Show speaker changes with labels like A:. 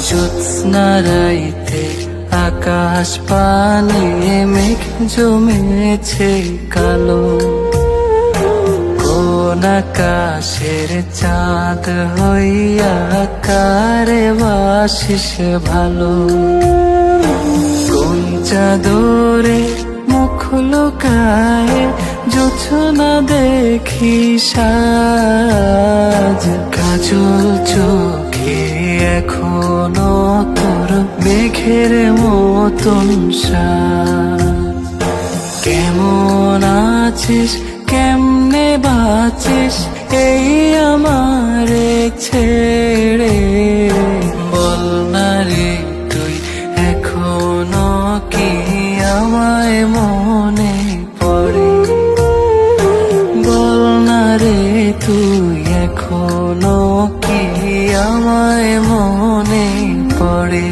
A: জ্যোৎস্না রাইতে আকাশ পানে মেঘ জমেছে কালো, কোন আকাশের চাঁদ হইয়া কারে বাসিস ভালো। কোন চাদরে মুখ লুকায় জোছনা দেখি সাজ, কাজল চোখে এখনো তোর মেঘের মতন সাজ। কেমন আছিস কেমনে বাঁচিস এই আমারে ছেড়ে, বল না রে তুই এখনো কি আমায় মনে পড়ে, বল না রে তুই এখনো কি আমায় মনে পড়ে।